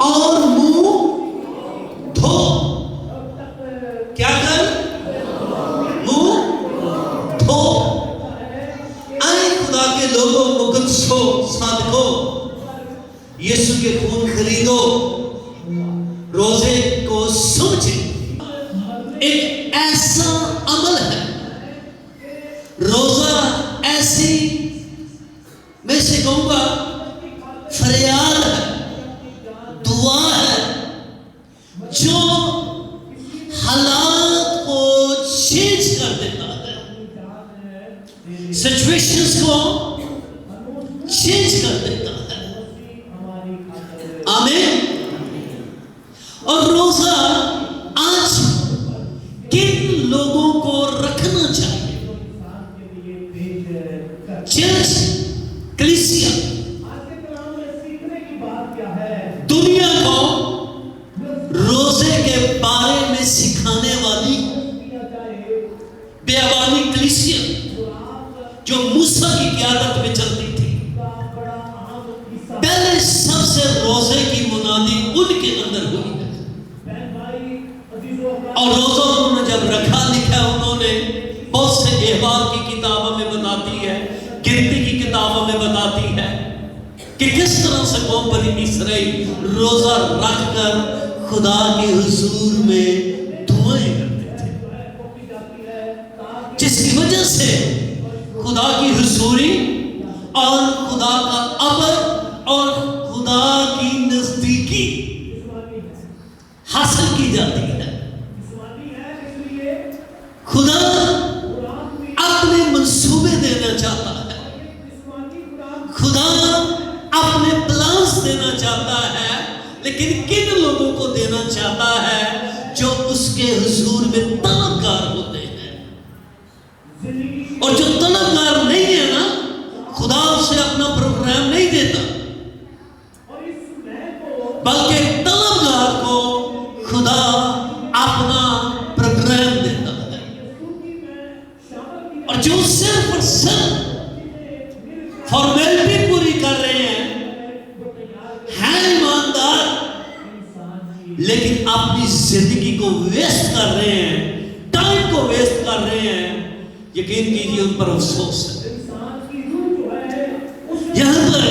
اور منہ دھو. کیا کر؟ منہ دھو. آئے خدا کے لوگوں، مقدسو، صادقو، یسوع کے خون خریدو، روزے کو سمجھے. ایک ایسا عمل ہے، روزہ ایسی میں سے کہوں گا فریاد ہے، دعا ہے، جو حالات کو چینج کر دیتا ہے، سچویشنز کو چینج کر دیتا ہے. آمین. اور روزہ آج کن لوگوں کو رکھنا چاہیے؟ چرچ، کلیسیا، دنیا کو روزے کے بارے میں سکھانے والی بیابانی کلیسیا جو موسیٰ کی قیادت میں چلتی تھی، پہلے سب سے روزے کی منادی ان کے اندر ہوئی ہے. اور روزہ انہوں نے جب رکھا، لکھا انہوں نے بہت سے احوال کی کتابوں میں بتاتی ہے، گنتی کی کتابوں میں بتاتی ہے کہ کس طرح سے قوم بنی اسرائیل روزہ رکھ کر خدا کے حضور میں دعائیں کرتے تھے، جس کی وجہ سے خدا کی حضوری اور خدا کا امر اور خدا کی نزدیکی حاصل کی جاتی ہے. خدا اپنے منصوبے دینا چاہتا ہے، خدا اپنے پلانز دینا چاہتا ہے، لیکن کن لوگوں کو دینا چاہتا ہے؟ جو اس کے حضور میں طلبگار ہوتے ہیں. اور جو طلبگار نہیں ہے نا، خدا اسے اپنا پروگرام نہیں دیتا، بلکہ طلبگار کو خدا اپنا پروگرام دیتا ہے. اور جو صرف اور صرف فارمیلٹی پوری کر رہے ہیں ایماندار، لیکن اپنی زندگی کو ویسٹ کر رہے ہیں، ٹائم کو ویسٹ کر رہے ہیں، یقین کیجیے ان پر افسوس ہے. یہاں پر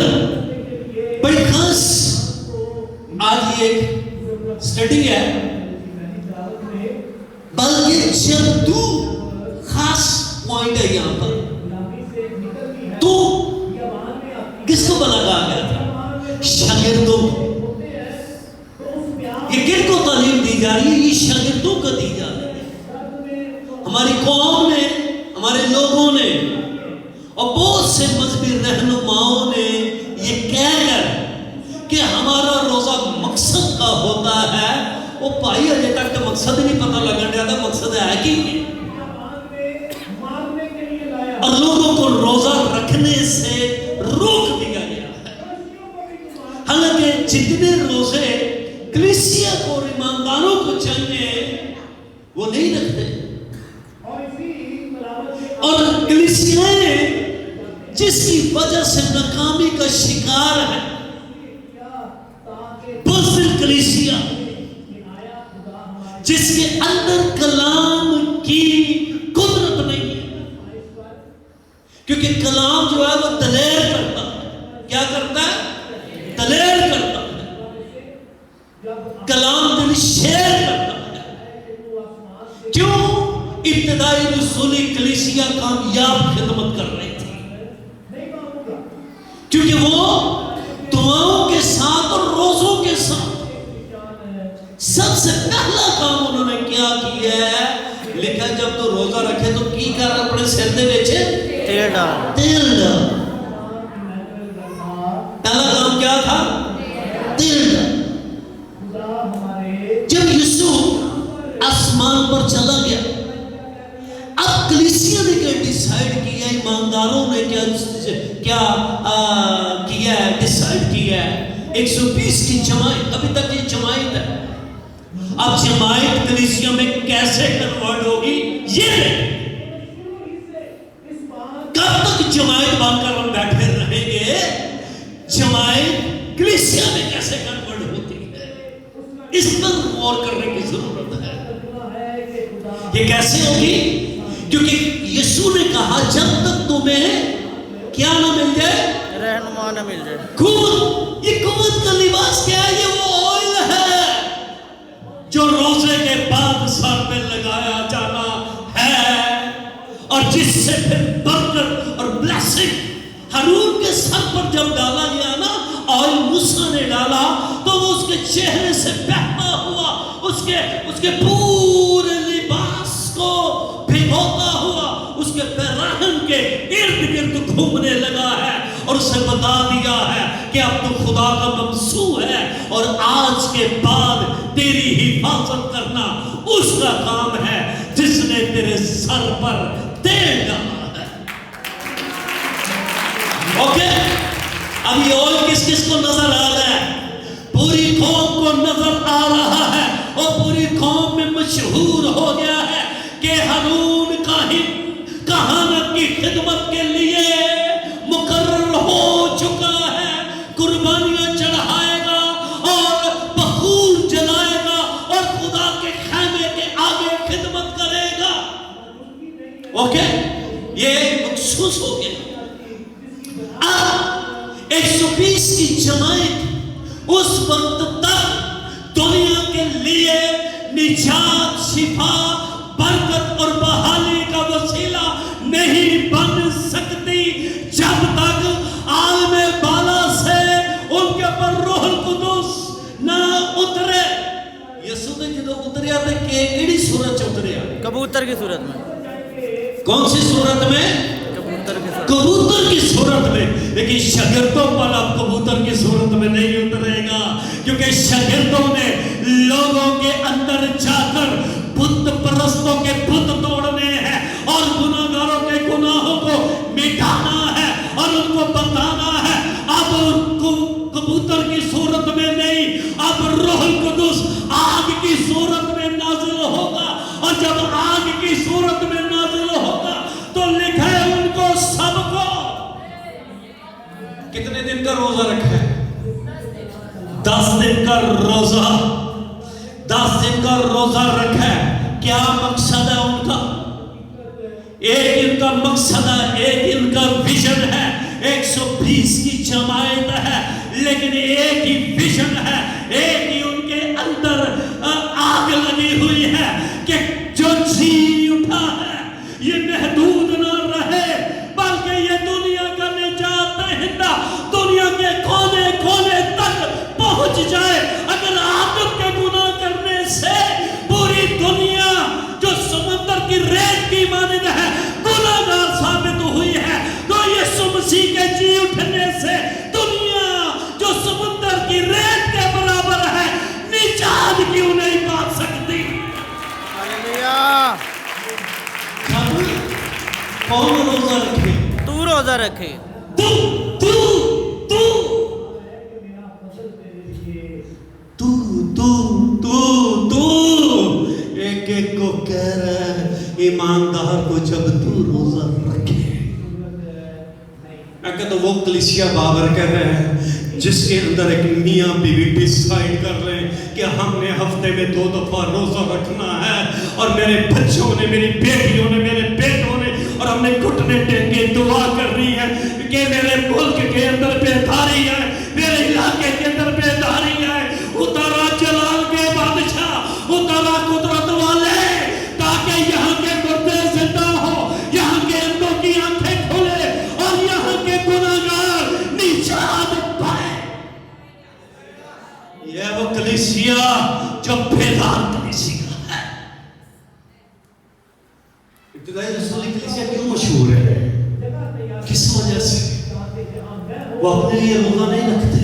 بڑی خاص آج یہ ایک سٹڈی ہے، بلکہ جب تو خاص پوائنٹ ہے یہاں پر، تو کس کو بنا کہا گیا تھا؟ شاگردوں. یہ کن کو تعلیم دی جا رہی ہے؟ یہ شاگردوں کو دی جا رہی ہے. ہماری قوم نے، ہمارے لوگوں نے اور بہت سے مذہبی رہنماؤں نے یہ کہہ کر کہ ہمارا روزہ مقصد کا ہوتا ہے، وہ بھائی ابھی تک تو مقصد ہی نہیں پتہ لگن رہا تھا مقصد ہے کہ اور لوگوں کو روزہ رکھنے سے روک دیا گیا ہے. حالانکہ جتنے روزے کلیسیا کو اور ایمانداروں کو چاہیے وہ نہیں رکھتے، اور کلیسیاں جس کی وجہ سے ناکامی کا شکار ہے، بزدل کلیسیا جس کے اندر کلام کی قدرت نہیں ہے، کیونکہ کلام جو ہے وہ دلیر کرتا ہے. کیا کرتا ہے؟ دلیر کرتا ہے. کلام دل شیر کرتا ہے. کیوں؟ ابتدائی رسولی کلیسیا کامیاب خدمت کر رہی تھی، کیونکہ وہ دعاؤں کے ساتھ اور روزوں کے ساتھ سب سے پہلا کام انہوں نے کیا کیا ہے؟ لکھا جب تو روزہ رکھے تو کی کر اپنے سر دے بیچے تیل ڈال. پہلا کام کیا تھا؟ تیل ڈال. جب یسوع آسمان پر چلا گیا، اب کلیسیا نے کیا ڈیسائیڈ کیا، ایمانداروں نے کیا کیا ہے، ڈیسائیڈ کیا ہے 120 کی جماعت. ابھی تک یہ جماعت ہے. اب جماعت کلیسیا میں کیسے کنورٹ ہوگی یہ نہیں. کب تک جماعت بن کر بیٹھے رہیں گے؟ جماعت کلیسیا میں کیسے کنورٹ ہوتی ہے؟ اس پر غور کرنے کی ضرورت ہے. یہ کیسے ہوگی؟ کیونکہ یسوع نے کہا جب تک تمہیں کیا نہ مل جائے، رہنما نہ مل جائے. قوت. یہ قوت کا لباس کیا ہے؟ یہ وہ آئل ہے جو روزے کے بعد سر پہ لگایا جانا ہے، اور جس سے پھر برکت اور بلیسنگ ہارون کے سر پر جب ڈالا گیا نا، آئل موسیٰ نے ڈالا تو وہ اس کے چہرے سے بہتا ہوا اس کے پورے لباس کو بھگوتا ہوا اس کے پیراہن کے ارد گرد گھومنے لگا ہے، اور اسے بتا دیا ہے کہ اب تو خدا کا ممسوح ہے، اور آج کے بعد تیری حفاظت کرنا اس کا کام ہے جس نے تیرے سر پر تیل ڈالا ہے. اوکے، اب یہ اور کس کس کو نظر آ رہا ہے؟ پوری قوم کو نظر آ رہا ہے، اور پوری قوم میں مشہور ہو گیا ہے کہ ہارون کہانت کی خدمت کے لیے مقرر ہو چکا ہے. قربانیاں چڑھائے گا اور بخور جلائے گا اور خدا کے خیمے کے آگے خدمت کرے گا. اوکے، یہ مخصوص ہو گیا. اب 120 کی جماعت اس وقت تک دنیا کے لیے نجات، شفا، برکت اور بحالی کا وسیلہ نہیں بن سکتی جب تک عالم بالا سے ان کے پر روح القدس نہ اترے. یسوع نے جدو اتریا تھا کہ کیڑی صورت چ اتریا؟ کبوتر کی صورت میں. کون سی صورت میں؟ کبوتر کی صورت میں. لیکن شاگردوں پر اب کبوتر کی صورت میں نہیں اترے گا، کیونکہ شاگردوں نے لوگوں کے اندر جا کر بت پرستوں کے بت توڑنے ہیں اور گناہگاروں کے گناہوں کو مٹانا ہے اور ان کو بتانا ہے. اب کبوتر کی صورت میں نہیں، اب روح القدس آگ کی صورت میں نازل ہوگا، اور جب آگ کی صورت میں نازل ہوگا تو لکھا ہے ان کو سب کو کتنے دن کا روزہ رکھا ہے؟ 10 دن کا روزہ. 10 دن کا روزہ رکھا ہے. کیا مقصد ہے ان کا؟ ایک ان کا مقصد ہے، ایک ان کا ویژن ہے. 120 کی جماعت ہے، لیکن ایک ہی ویژن ہے، ایک ہی ان کے اندر آگ لگی ہوئی ہے کہ جو جی اٹھا ہے یہ محدود نہ رہے، بلکہ یہ دنیا کا نجات دہندہ دنیا کے کونے کونے تک پہنچ جائے. اگر آدم کے گناہ کرنے سے پوری دنیا جو سمندر کی ریت کی مانند ہے گناہگار ثابت ہوئی ہے، تو یسوع مسیح کے جی اٹھنے سے دنیا جو سمندر کی ریت کے برابر ہے نجات کیوں نہیں پا سکتی؟ ہاللویا. کون روزہ رکھے؟ تو روزہ رکھے. ایک ایک کو کہہ رہا ہے ایماندار کو جب تو روزہ رکھے. میں کہتا وہ کلیسیا بابر کہہ رہے ہیں جس کے اندر ایک میاں بیوی ڈیسائیڈ کر رہے ہیں کہ ہم نے ہفتے میں 2 دفعہ روزہ رکھنا ہے، اور میرے بچوں نے، میری بیٹیوں نے، میرے بیٹوں نے، اور ہم نے گھٹنے ٹیک کے دعا کرنی ہے کہ میرے ملک کے اندر بیداری ہے، میرے علاقے کے اندر بیداری ہے. اترا جلال کے بادشاہ، اترا قدرت والے، تاکہ یہاں کے مردے زندہ ہو، یہاں کے اندوں کی آنکھیں کھلے اور یہاں کے گناہگار نجات پائے. یہ وہ کلیسیا جو بیدار کلیسیا ہے. ابتدائی رسولی کلیسیا کیوں مشہور ہے؟ کس وجہ سے؟ وہ اپنے لیے روزہ نہیں رکھتے،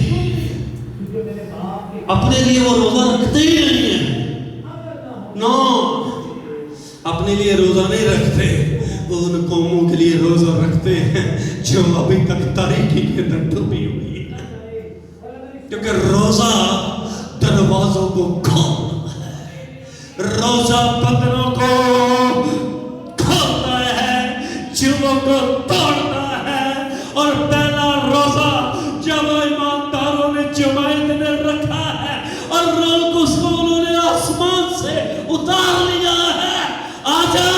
اپنے لیے وہ روزہ رکھتے ہی نہیں ہیں. نو، اپنے لیے روزہ نہیں رکھتے، وہ ان قوموں کے لیے روزہ رکھتے ہیں جو ابھی تک تاریکی کے اندر ڈوبی ہوئی ہے. کیونکہ روزہ دروازوں کو کھولتا ہے، روزہ بندروں کو کھولتا ہے، جووں کو توڑتا ہے. اور پہلا روزہ جب ایمانداروں نے جماعت نے رکھا ہے اور روح القدس سے اتار لیا ہے. آجا.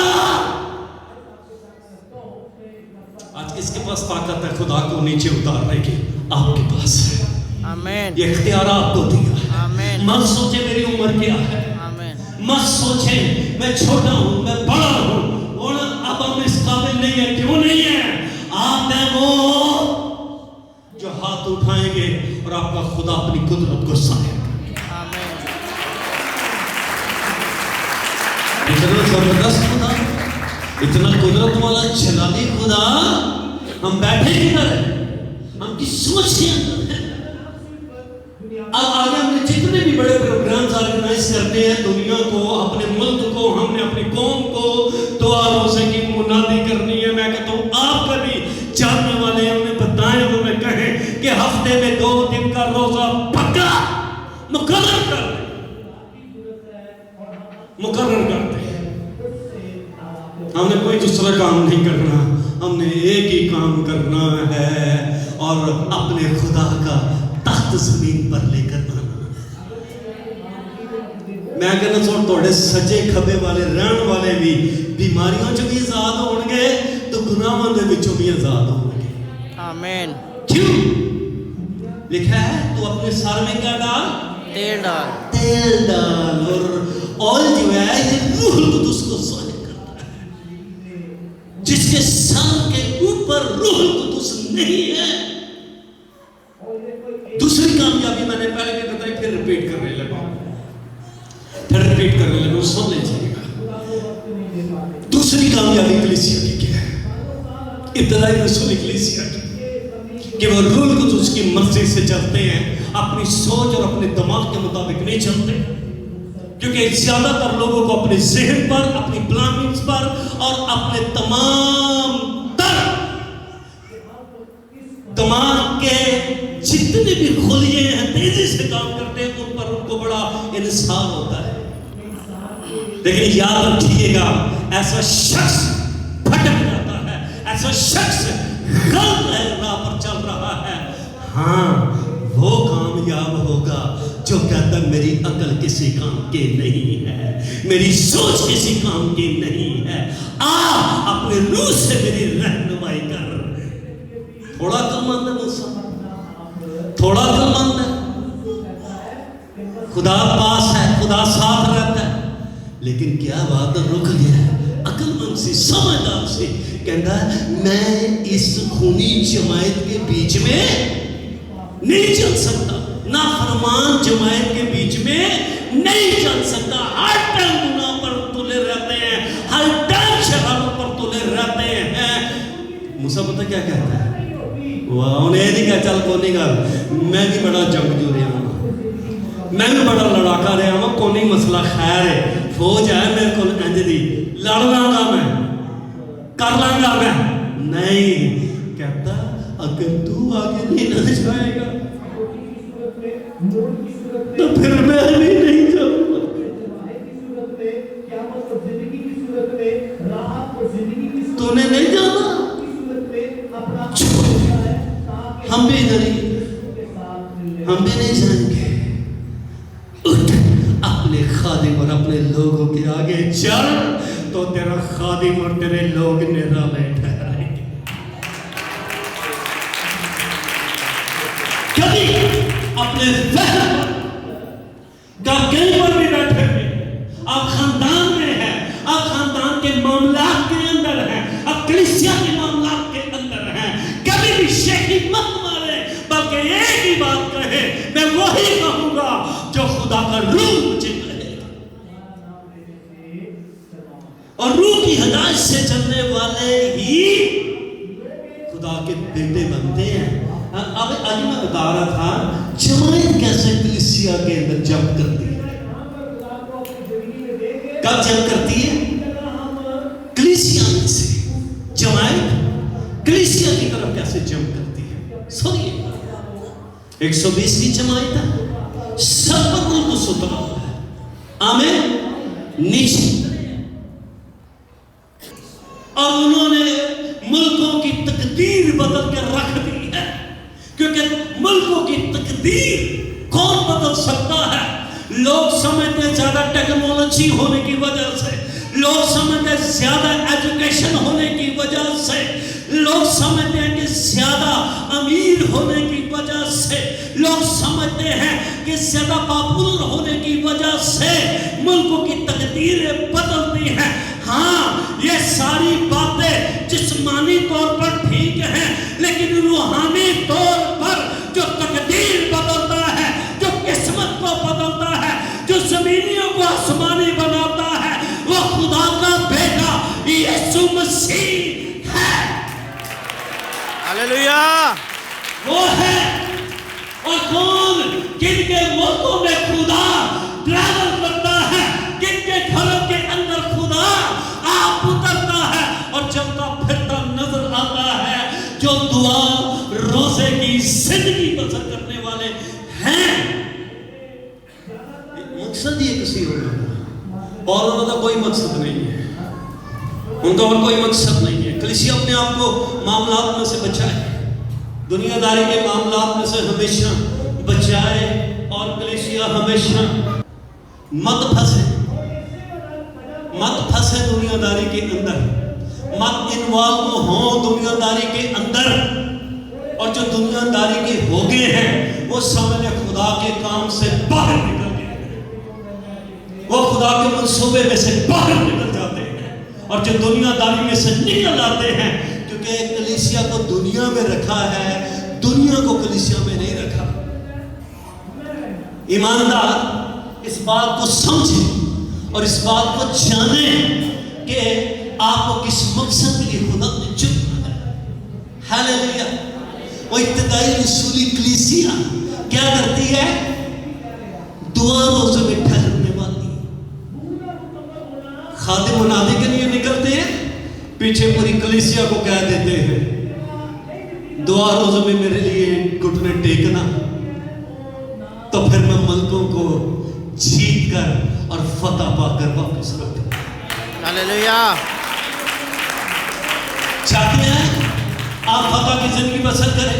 آج کس کے پاس طاقت ہے خدا کو نیچے اتارنے کی؟ آپ کے پاس ہے. آمین. یہ اختیار آپ کو دیا. آمین. مت سوچے میری عمر کیا ہے. آمین. مت سوچے میں چھوٹا ہوں میں بڑا ہوں اور اب ہم اس قابل نہیں ہے. کیوں نہیں ہے؟ آپ ہیں وہ جو ہاتھ اٹھائیں گے اور آپ کا خدا اپنی قدرت کو ظاہر کرے گا. آمین. اتنا زبردست خدا، اتنا قدرت والا جلالی خدا. ہم بیٹھے کدھر ہیں؟ ہم کی سوچ کے اندر ہیں. اب آگے ہم نے جتنے بھی بڑے پروگرامز آرگنائز کرتے ہیں دنیا کو، اپنے ملک کو، ہم نے اپنی قوم کو دعا روزے کی منادی کرنی ہے. میں کہتا ہوں آپ کا بھی جاننے والے ہمیں بتائیں، ہمیں کہیں کہ ہفتے میں 2 دن کا روزہ پکا مقرر کر دیں. ہم نے کوئی دوسرا کام نہیں کرنا، ہم نے ایک ہی کام کرنا ہے اور اپنے خدا کا تخت زمین پر لے کر آنا ہے. میں کہنا سوڑ توڑے سجے کھبے والے رہن والے بھی بیماریوں جو بھی آزاد ہوں گے تو گناہوں دے بچوں بھی آزاد ہوں گے. آمین. کیوں؟ لکھا ہے تو اپنے سر میں کیا ڈال؟ تیل ڈال. تیل ڈال. اور آئل جو ہے یہ روح القدس کو ظاہر کرتا ہے. جس کے سر کے اوپر روح القدس نہیں ہے. دوسری کامیابی میں نے پہلے بھی بتائی، پھر ریپیٹ کرنے لگا. سن لیجیے گا. دوسری کامیابی کلیسیا کی کیا ہے؟ ابتدائی رسول کلیسیا کی کہ وہ روح القدس کی مرضی سے چلتے ہیں، اپنی سوچ اور اپنے دماغ کے مطابق نہیں چلتے. کیونکہ زیادہ تر لوگوں کو اپنے ذہن پر، اپنی پلاننگز پر اور اپنے تمام تر دماغ کے جتنے بھی خلیے ہیں تیزی سے کام کرتے ہیں ان پر ان کو بڑا انحصار ہوتا ہے. لیکن یاد رکھیے گا ایسا شخص بھٹک جاتا ہے، ایسا شخص غلط راہ پر چل رہا ہے. ہاں وہ کامیاب ہوگا جو کہتا ہے میری عقل کسی کام کی نہیں ہے، میری سوچ کسی کام کی نہیں ہے، اپنے روح سے میری رہنمائی کر. تھوڑا عقل مند ہے موسیٰ، تھوڑا عقل مند ہے، خدا پاس ہے، خدا ساتھ رہتا ہے. لیکن کیا بات رک گیا ہے عقل مند سی، سمجھدار سی، کہتا ہے میں اس خونی جماعت کے بیچ میں نہیں چل سکتا، نافرمان جماعت کے بیچ میں نہیں چل سکتا. ہر ٹائم گناہ پر تلے رہتے ہیں، ہر ٹائم شراروں پر تلے رہتے ہیں. موسیٰ پتہ کیا کہتا ہے؟ واہ انہیں نہیں کہا چل کونی گل میں بھی بڑا جنگجو رہا ہوں، میں بھی بڑا لڑاکا رہا ہوں، کونی مسئلہ خیر ہے، فوج ہے میرے کو انج دی لڑ لاں گا میں، کر لاں گا میں. نہیں کہتا اگر تو آگے نہیں نہ جائے گا تو پھر میں بھی نہیں جاؤں گا. تو نے نہیں جانا، ہم بھی نہیں، ہم بھی نہیں جائیں گے. اٹھ اپنے خادم اور اپنے لوگوں کے آگے چل تو تیرا خادم اور تیرے لوگ نرالے ٹھہرائیں گے. کبھی اپنے فہم کا کہیں پر بھی بیٹھے ہوئے آپ خاندان میں ہیں، آپ خاندان کے معاملات کے اندر ہیں، آپ کلیسیا کے معاملات کے اندر ہیں، کبھی بھی شیخی مت مارے بلکہ ایک ہی بات کہے میں وہی کہوں گا جو خدا کا روح مجھے کہے گا. اور روح کی ہدایت سے چلنے والے ہی خدا کے بیٹے بنتے ہیں. اب آج میں بتا رہا تھا جماعت کیسے کلیسیا کے اندر جمع کرتی ہے. کب جمع کرتی ہے؟ کلیسیا میں سے. جماعت کلیسیا کی طرف کیسے جمع کرتی ہے؟ سنیے 120 کی جماعت ہے، سب پر روح القدس اترا ہوا ہے. آمین. نیچے اور انہوں نے ملکوں کی تقدیر بدل کے رکھ دی ہے. کیونکہ ملکوں کی تقدیر کون بدل سکتا ہے؟ لوگ سمجھتے ہیں زیادہ ٹیکنالوجی ہونے کی وجہ سے، لوگ سمجھتے ہیں زیادہ ایجوکیشن ہونے کی وجہ سے، لوگ سمجھتے ہیں کہ زیادہ امیر ہونے کی وجہ سے، لوگ سمجھتے ہیں کہ زیادہ پاپولر ہونے کی وجہ سے ملکوں کی تقدیریں بدلتی ہیں۔ ہاں، یہ ساری باتیں جسمانی طور پر ٹھیک ہیں، لیکن روحانی طور پر جو تقدیر بدلتا ہے، جو قسمت کو بدلتا ہے، جو زمینیوں کو آسمانی بناتا ہے، وہ خدا کا بیٹا یسوع مسیح ہے۔ ہاللویا، وہ ہے۔ اور کون جن کے ملکوں میں خدا ٹریول کرتا ہے، جن کے گھروں کے اندر خدا آپ اترتا ہے اور چلتا پھرتا نظر آتا ہے، جو دعا روزے کی زندگی بسر کرنے والے ہیں۔ مقصد یہ کسی اور انہوں کا کوئی مقصد نہیں ہے، ان کا اور کوئی مقصد نہیں ہے۔ کلیسیا اپنے آپ کو معاملات میں سے بچائے، دنیا داری کے معاملات میں سے ہمیشہ بچائے، اور کلیسیا ہمیشہ مت پھنسے دنیا داری کے اندر، مت انوالو ہوں دنیا داری کے اندر، اور جو دنیا داری کے ہو گئے ہیں وہ سامنے خدا کے کام سے باہر نکل گئے، وہ خدا کے منصوبے میں سے باہر نکل جاتے ہیں، اور جو دنیا داری میں سے نکل آتے ہیں، کیونکہ کلیسیا کو دنیا میں رکھا ہے، دنیا کو کلیسیا میں نہیں رکھا۔ ایماندار اس بات کو سمجھیں اور اس بات کو جانیں کہ آپ کو کس مقصد کے لیے خدا نے چنا ہے۔ ہاللیلویا۔ وہ ابتدائی رسولی کلیسیا کیا کرتی ہے؟ دعا روزے میں ٹھہرنے والی۔ خادم منادی کے لیے نکلتے ہیں، پیچھے پوری کلیسیا کو کہہ دیتے ہیں دعا روزے میں میرے لیے گھٹنے ٹیکنا، تو پھر میں ملکوں کو جیت کر اور فتح پا کر واپس لوٹوں۔ ہاللویا۔ چاہتے ہیں آپ فتح کی زندگی بسر کریں؟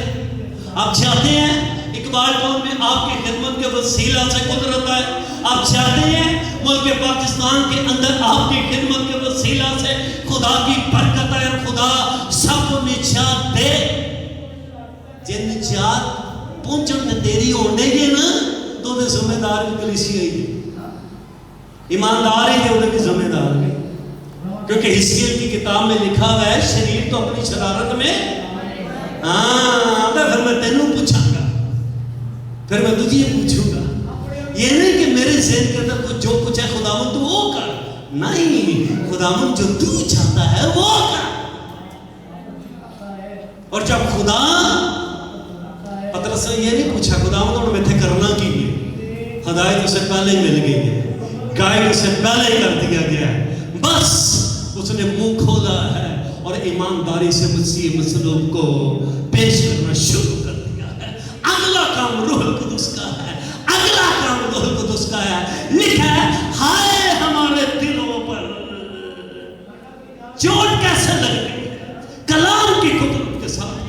آپ چاہتے ہیں اقبال ٹاؤن میں آپ کی خدمت کے وسیلہ سے قدرت آئے؟ آپ چاہتے ہیں ملک پاکستان کے اندر آپ کی خدمت کے وسیلہ سے خدا کی برکت آئے اور خدا سب کو نجات دے؟ جن نجات پہنچن میں دیری ہونے گے نا، تو انہیں ذمہ دار بھی کلیسیا ہی ہے، ایماندار ہی ہے، انہیں بھی ذمہ دار بھی، کیونکہ حزقیل کی کتاب میں لکھا ہوا ہے شریر تو اپنی شرارت میں پھر میں تینوں پوچھاں گا، پھر میں تجھے پوچھوں گا۔ یہ نہیں کہ میرے ذہن کے اندر کچھ جو کچھ ہے خداوند تو وہ کر، نہیں، خداوند جو تو چاہتا ہے وہ کر۔ اور جب خدا پترس نے یہ نہیں پوچھا خداوند انہوں میں تھے کرنا کی ہے، ہدایت اسے پہلے ہی مل گئی ہے، گائیڈ اسے پہلے ہی کر دیا گیا ہے، بس اس نے منہ کھولا ہے اور ایمانداری سے مسیح مصلوب کو پیش کرنا شروع کر دیا ہے۔ اگلا کام روح القدس کا ہے، اگلا کام روح القدس کا ہے۔ لکھا ہے ہائے ہمارے دلوں پر چوٹ کیسے لگ گئی کلام کی قدرت کے ساتھ،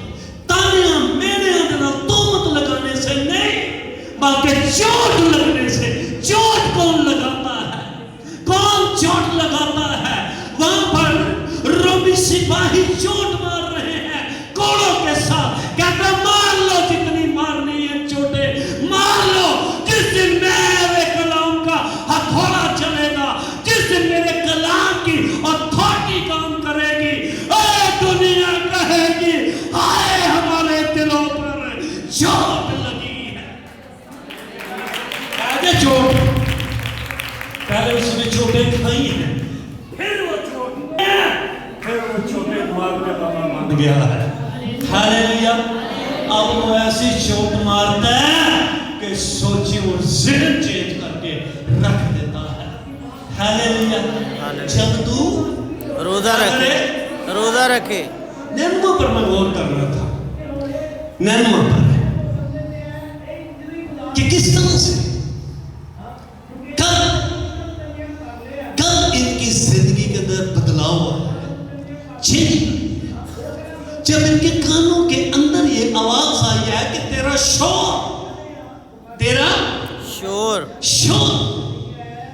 تانیاں میرے اندر تومت لگانے سے نہیں بلکہ چوٹ لگنے سے۔ چوٹ کون لگاتا ہے؟ کون چوٹ لگاتا ہے؟ وہاں پر رومی سپاہی چوٹ مار رہے ہیں کوڑوں کے ساتھ، کہتا مار لو جتنی مارنی ہے چوٹیں مار لو، جس دن میرے کلام کا ہتھوڑا چلے گا، جس دن میرے کلام کی اتھارٹی کام کرے گی، اے دنیا کہے گی ہائے ہمارے دلوں پر چوٹ لگی ہے۔ کہتے چوٹ پہلے اس نے چوٹیں کھائی ہیں، پھر وہ چوٹیں مارنے والا مان گیا ہے۔ ہاللیلویا۔ اب وہ ایسی چوٹ مارتا ہے کہ سوچی اور ذہن چینج کر کے رکھ دیتا ہے۔ ہاللیلویا۔ جب تو روزہ رکھے نینوہ پر میں غور کر رہا تھا، نینوہ پر کہ کس طرح سے کل ان کی زندگی کے اندر بدلاؤ آیا ہے۔ جب ان کے کانوں کے اندر یہ آواز آئی ہے کہ تیرا شور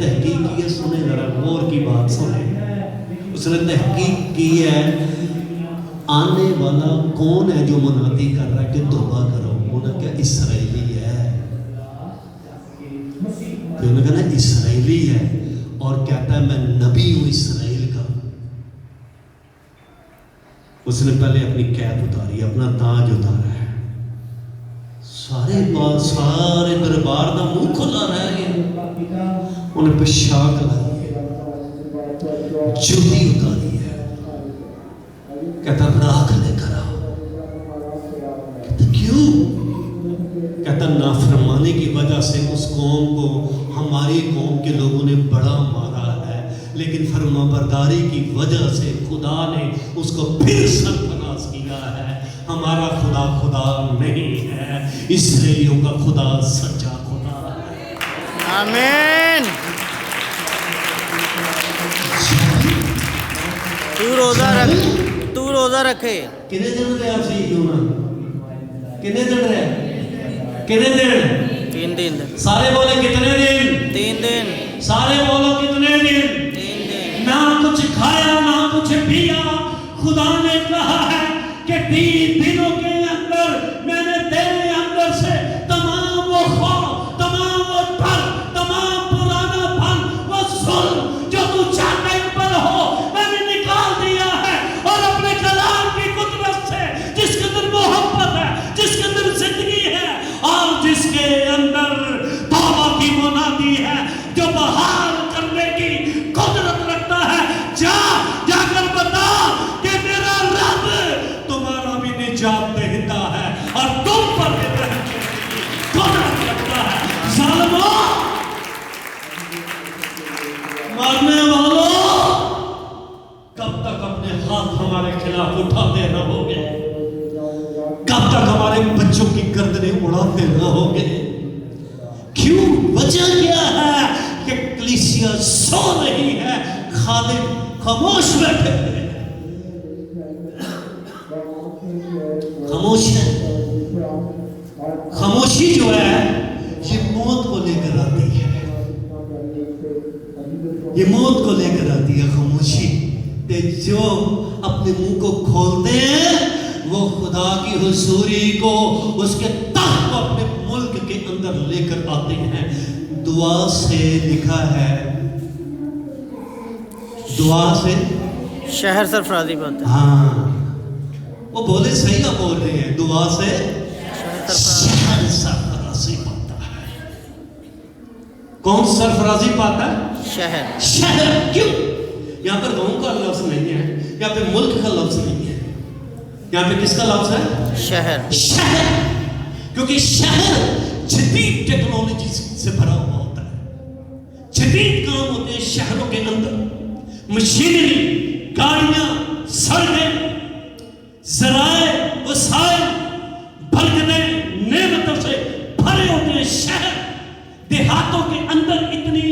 تحقیق کی ہے. سنیں ذرا غور کی بات سنیں. اس نے تحقیق کی ہے آنے والا کون ہے جو منادی کر رہا ہے کہ توبہ کرو. انہوں نے کہا اسرائیلی ہے. پھر انہوں نے کہا نا اسرائیلی ہے اور کہتا ہے میں نبی ہوں اسرائیل کا. اس نے پہلے اپنی کیپ اتاری, اپنا تاج اتارا ہے. سارے دربار کا منہ کھلا رہ گیا. انہیں پوشاک لائی, جوتی اتاری ہے, کہتا راکھ لے کر آؤ. کہتا کیوں؟ کہتا نافرمانی کی وجہ سے اس قوم کو ہماری قوم کے لوگوں نے بڑا مارا ہے, لیکن فرمانبرداری کی وجہ سے خدا نے اس کو پھر سرفراز کیا ہے. ہمارا خدا نہیں ہے, اسرائیلیوں کا خدا سچا خدا ہے. آمین. تو روزہ رکھے. کتنے دن رہے آپ سے کیوں نہ؟ کتنے دن رہے؟ کتنے دن؟ 3 دن. سارے بولے کتنے دن؟ 3 دن. سارے بولو کتنے دن؟ 3 دن. نہ کچھ کھایا نہ کچھ پیا. خدا نے کہا ہے کہ 3 دنوں کے اندر میں نے تیرے اندر سے تمام وہ خوف, تمام وہ ڈر, تمام پرانا پن, وہ ظلم جو تو چاہتے پر ہو میں نے نکال دیا ہے. اور اپنے کلام کی قدرت سے جس کے اندر محبت ہے, جس کے اندر زندگی ہے اور جس کے اندر توبہ کی منادی ہے, جو بحال کرنے کی قدرت رکھتا ہے, جا کر بتا کہ میرا رب تمہارا بھی نجات دہندہ ہے اور تم پر بھی رحم کی قدرت رکھتا ہے. ظالموں, مارنے والوں, کب تک اپنے ہاتھ ہمارے خلاف اٹھاتے رہو گے؟ کب تک ہمارے بچوں کی گردنیں اڑاتے رہو گے؟ کیوں؟ وجہ کیا ہے کہ کلیسیا سو رہی ہے, خادم خاموش بیٹھے ہوئے ہیں. خاموش ہے. خاموشی جو ہے یہ موت کو لے کر آتی ہے. یہ موت کو لے کر آتی ہے خاموشی. جو اپنے منہ کو کھولتے ہیں وہ خدا کی حضوری کو, اس کے تخت کو اپنے ملک کے اندر لے کر آتے ہیں. دعا سے لکھا ہے, دعا سے شہر سرفرازی پاتا ہے. ہاں وہ بولے صحیح نہ بول رہے ہیں. دعا سے شہر سرفرازی پاتا ہے. کون سرفرازی پاتا ہے؟ شہر. کیوں؟ یہاں پر گاؤں کا لفظ نہیں ہے, یہاں پہ ملک کا لفظ نہیں ہے, یہاں پہ کس کا لفظ ہے؟ شہر. کیونکہ شہر جدید ٹیکنالوجی سے بھرا ہوا ہوتا ہے. جدید کام ہوتے ہیں شہروں کے اندر. مشینری, گاڑیاں, سڑکیں, ذرائع, وسائل, برکتیں, نعمتوں سے بھرے ہوتے ہیں شہر. دیہاتوں کے اندر اتنی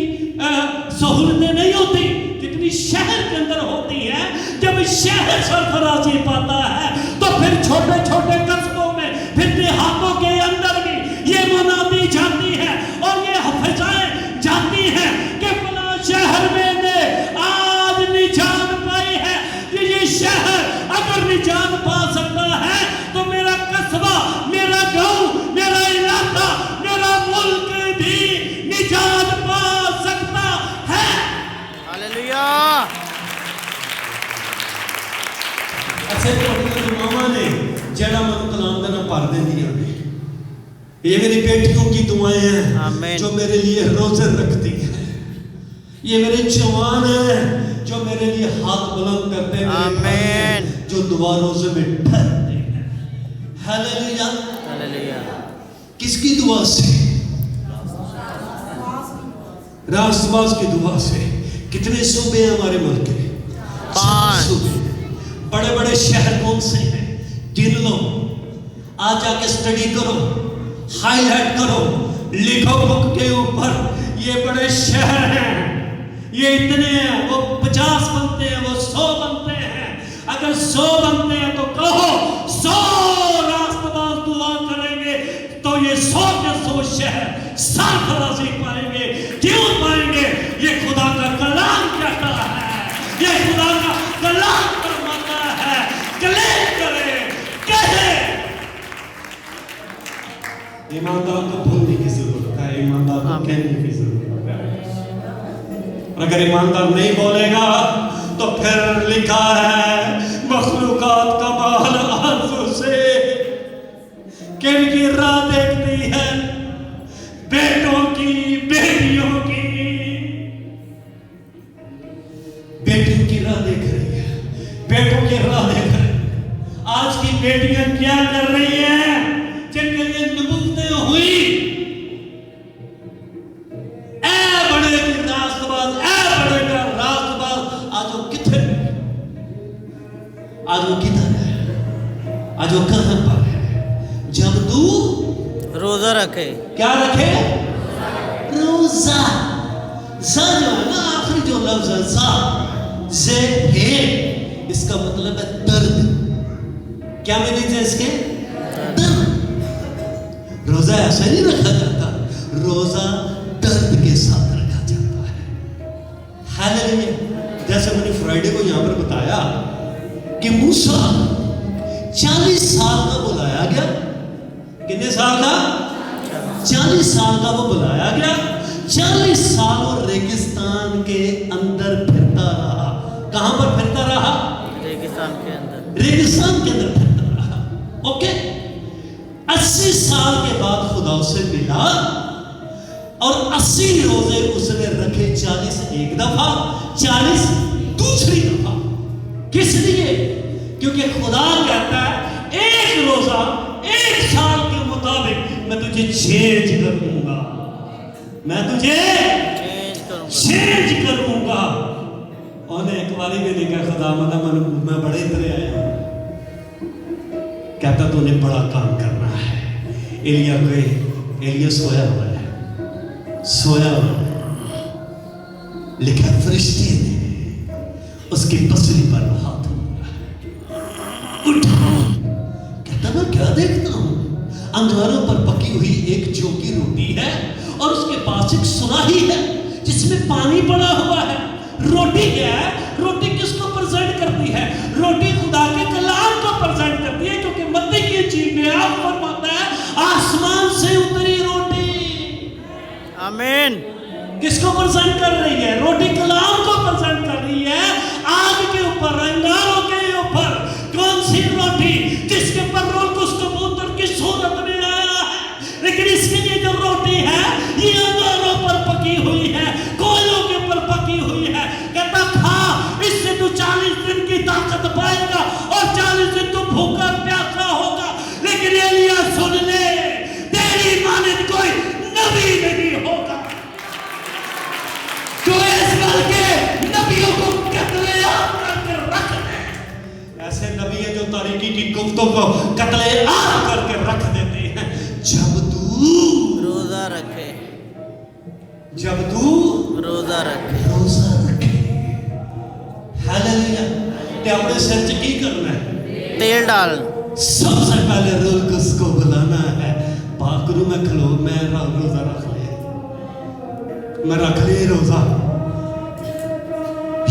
سہولتیں نہیں ہوتی جتنی شہر کے اندر ہوتی ہے. جب شہر سرفرازی پاتا ہے تو پھر چھوٹے چھوٹے قصبوں میں, پھر دیہاتوں کے اندر بھی یہ منادی جاتی ہے اور یہ فضائیں جاتی ہیں کہ فلاں شہر میں نے آج نجات پائی ہے. یہ شہر اگر نجات پا سکتا ہے تو میرا قصبہ, میرا گاؤں, میرا علاقہ, میرا ملک بھی نجات پا سکتا ہے. ہاللویا. اچھے دعاواں نے جڑا من کلام دا نہ پڑھ دیندیاں نے. یہ میری بیٹیوں کی دعائیں ہیں آمین. جو میرے لیے روزے رکھتی ہیں. یہ میرے جوان ہیں جو میرے لیے ہاتھ بلند کرتے ہیں. آمین. جو دعا روزے میں ٹھہرتے ہیں. ہاللویا. ہاللویا. کس کی دعا سے؟ راست باز کی دعا سے. کتنے صوبے ہیں ہمارے ملک کے؟ 5 صوبے. بڑے بڑے شہر کون سے ہیں گن لو. آج جا کے سٹڈی کرو, ہائی لائٹ کرو, لکھو بک کے اوپر یہ بڑے شہر ہیں, یہ اتنے ہیں, وہ 50 بنتے ہیں, وہ 100 بنتے ہیں. اگر 100 بنتے ہیں تو کہو 100 راست باز دعا کریں گے تو یہ 100 کے 100 شہر سرفرازی پائیں گے. اور اگر ایماندار نہیں بولے گا تو پھر لکھا ہے مخلوقات کا بال آرزو سے کن کی راہ دیکھتی ہے بیٹوں کی بیٹیوں کی بیٹیوں کی راہ دیکھ رہی ہے بیٹوں کی راہ دیکھ رہی ہے آج کی بیٹیاں کیا کر رہی ہیں جن کے لیے نبوتیں ہوئی اے بڑے کی راست باز اے بڑے کا راست باز آج وہ کتنے آج وہ کدھر ہے آج وہ کہاں پر ہے جب تو روزہ رکھے کیا رکھے روزہ زا جو ہے نا آخری جو لفظ ہے زا ہے اس کا مطلب ہے درد کیا میننگ ہے اس کے درد روزہ ایسے نہیں رکھا جاتا روزہ درد کے ساتھ رکھا جاتا ہے ہاللیلویا جیسے میں نے فرائیڈے کو یہاں پر بتایا کہ موسیٰ 40 سال کا بلایا گیا کتنے سال کا 40 سال کا وہ بلایا گیا 40 سال وہ ریگستان کے اندر پھرتا رہا کہاں پر پھرتا رہا ریگستان کے اندر پھرتا رہا اوکے 80 سال کے بعد خدا اسے ملا اور 80 روزے اس نے رکھے 40 ایک دفعہ 40 دوسری دفعہ کس لیے کیونکہ خدا کہتا ہے ایک روزہ ایک سال کے مطابق میں تجھے چینج کروں گا میں تجھے چینج کروں گا انہیں ایک باری میں نے کہا خدا میں بڑے طرح آیا ہوں کہتا تو انہیں بڑا کام کرنا ہے ایلیا سویا ہوا ہے لیکن فرشتے نے اس کی پسلی پر ہاتھ اٹھا کہتا میں کیا دیکھتا ہوں انگاروں پر پکی ہوئی ایک جو کی روٹی ہے اور اس کے پاس ایک سراہی ہے جس میں پانی پڑا ہوا ہے روٹی کیا ہے روٹی کس کو پرزینٹ کرتی ہے روٹی خدا کے کلام کو پرزینٹ کرتی ہے کیونکہ متی کی انجیل میں آپ فرماتا ہے آسمان سے اتری روٹی آمین کس کو پرزینٹ کر رہی ہے روٹی کلام کو پرزینٹ کر رہی ہے آگ کے اوپر انگاروں کے اوپر کون سی روٹی جس کے پر رول کس کبوتر کی صورت میں آیا ہے لیکن اس کے لیے جو روٹی ہے یہ انگاروں پر پکی ہوئی ہے کوئلوں کے اوپر پکی ہوئی ہے کہتا کھا اس سے تو 40 دن کی طاقت پائے گا اور 40 دن تو بھوکا پیاسا ہوگا لیکن ایلیا سن لے تیری مانند کوئی نبی نہیں ہوگا جو اس کر کے نبیوں کو قتل عام کر کے رکھ دے ایسے نبی ہیں جو تاریکی کی گفتوں کو قتل عام کر کے رکھ دیتے ہیں جب تو روزہ رکھے روزہ رکھے ہاللیلویا تے اپنے سر چ کی کرنا ہے تیل ڈال سب سے پہلے رول کو اس کو بلانا ہے پاکرو میں کھلو میں روزہ رکھ لے روزہ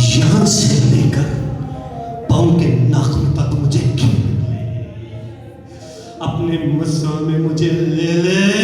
یہاں سے لے کر پاؤں کے ناخن تک مجھے کھین لے اپنے مسا میں مجھے لے لے